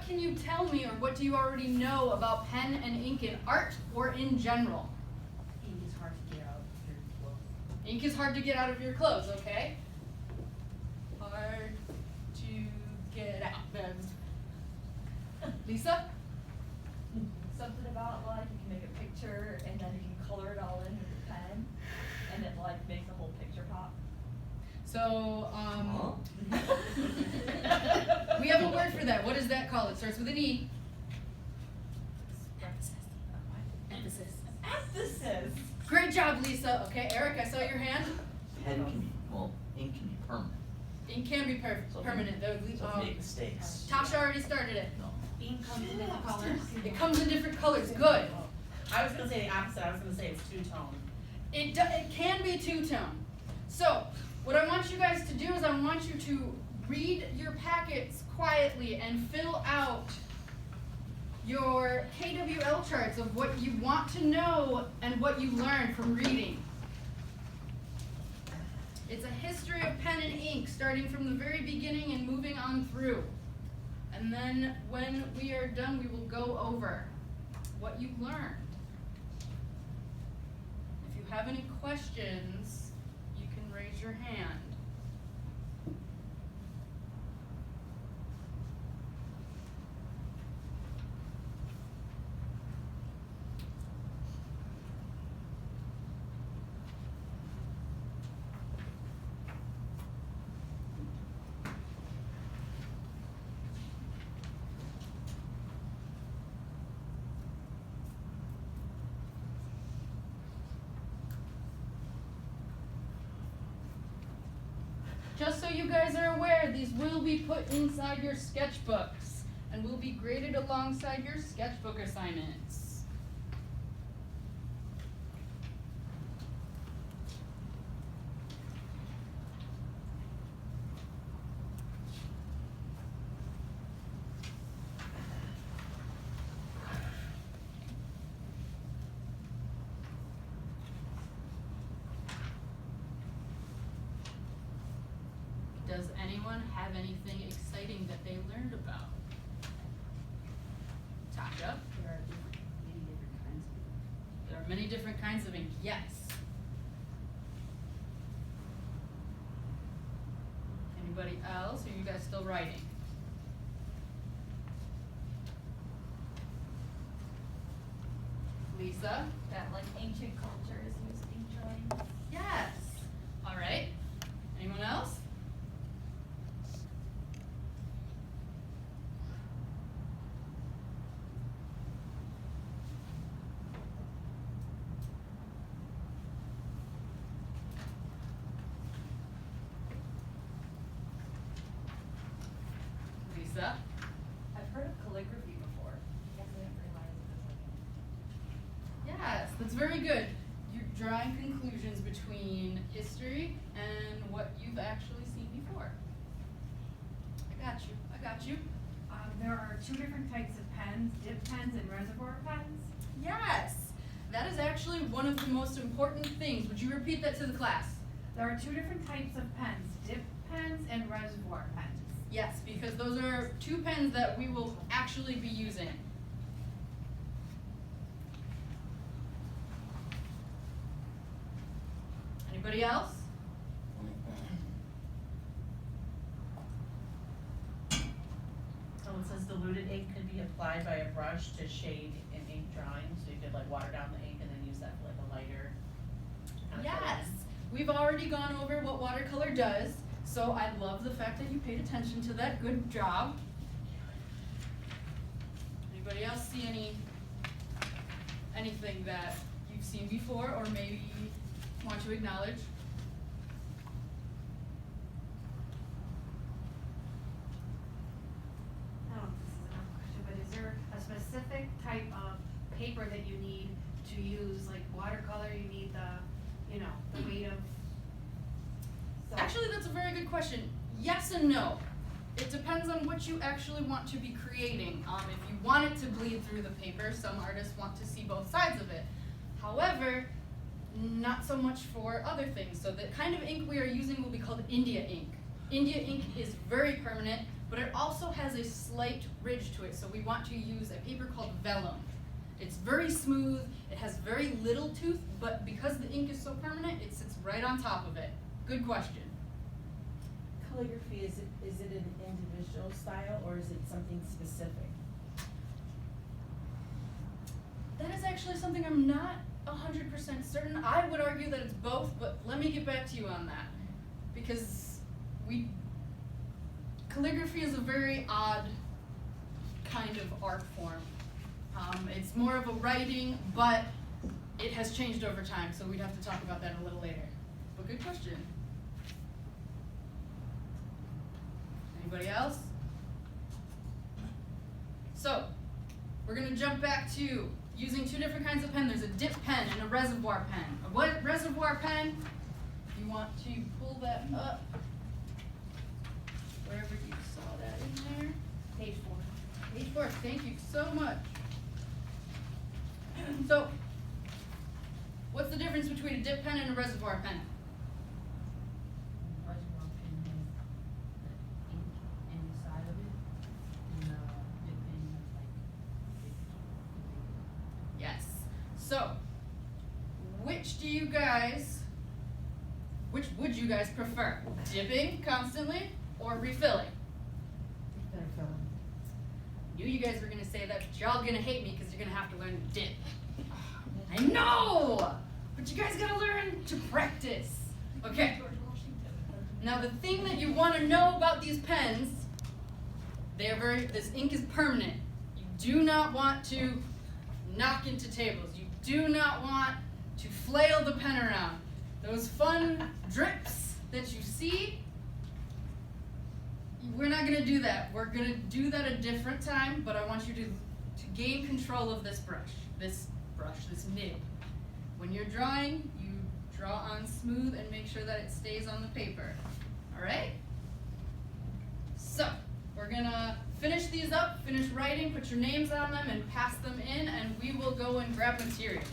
can you tell me, or what do you already know about pen and ink in art or in general? Ink is hard to get out of your clothes. Ink is hard to get out of your clothes, okay? Hard to get out. Lisa? Something about like you can make a picture and then you can color it all in with a pen and it like makes the whole picture pop. So, we have a word for that. What is that called? It starts with an E. Emphasis. Emphasis. Great job, Lisa. Okay, Eric, I saw your hand. Pen can be, well, ink can be permanent. Ink can be So permanent. So if you make mistakes. Tasha already started it. No. Ink comes in different colors. It comes in different colors. Good. I was gonna say the opposite. I was gonna say it's two-tone. It can be two-tone. So, what I want you guys to do is I want you to read your packets quietly and fill out your KWL charts of what you want to know and what you learned from reading. It's a history of pen and ink, starting from the very beginning and moving on through. And then when we are done, we will go over what you've learned. If you have any questions, you can raise your hand. Just so you guys are aware, these will be put inside your sketchbooks and will be graded alongside your sketchbook assignments. Does anyone have anything exciting that they learned about? Tasha? There are many different kinds of ink. There are many different kinds of ink, yes. Anybody else, or are you guys still writing? Lisa? That like ancient cultures use ink drawings. Yes. All right. Anyone else? Lisa? I've heard of calligraphy before. I guess I didn't realize it was like Yes, that's very good. You're drawing conclusions between history and what you've actually seen before. I got you. I got you. There are two different types of pens, dip pens and reservoir pens. Yes, that is actually one of the most important things. Would you repeat that to the class? There are two different types of pens, dip pens and reservoir pens. Yes, because those are two pens that we will actually be using. Anybody else? So it says diluted ink could be applied by a brush to shade an ink drawing. So you could like water down the ink and then use that for like a lighter kind of Yes, we've already gone over what watercolor does, so I love the fact that you paid attention to that. Good job. Anybody else see anything that you've seen before or maybe want to acknowledge? I don't know if this is enough question, but is there a specific type of paper that you need to use, like watercolor, you need the weight of? So- Actually, that's a very good question. Yes and no. It depends on what you actually want to be creating. If you want it to bleed through the paper, some artists want to see both sides of it. However, not so much for other things. So the kind of ink we are using will be called India ink. India ink is very permanent, but it also has a slight ridge to it, so we want to use a paper called vellum. It's very smooth, it has very little tooth, but because the ink is so permanent, it sits right on top of it. Good question. Calligraphy, is it an individual style or is it something specific? That is actually something I'm not 100% certain. I would argue that it's both, but let me get back to you on that. Because calligraphy is a very odd kind of art form. It's more of a writing, but it has changed over time, so we'd have to talk about that a little later. But good question. Anybody else? So, we're going to jump back to using two different kinds of pen. There's a dip pen and a reservoir pen. A reservoir pen, if you want to pull that up, wherever you saw that in there. Page 4. Page 4, thank you so much. So, what's the difference between a dip pen and a reservoir pen? Reservoir pen has the ink inside of it, and the dip pen has like Yes. So, which would you guys prefer? Dipping constantly or refilling? Knew you guys were gonna say that, but y'all gonna hate me because you're gonna have to learn to dip. I know! But you guys gotta learn to practice. Okay. Now the thing that you wanna know about these pens, this ink is permanent. You do not want to knock into tables. You do not want to flail the pen around. Those fun drips that you see, we're not gonna do that. We're gonna do that a different time, but I want you to gain control of this this nib. When you're drawing, you draw on smooth and make sure that it stays on the paper. All right? So, we're gonna finish these up, finish writing, put your names on them, and pass them in, and we will go and grab materials.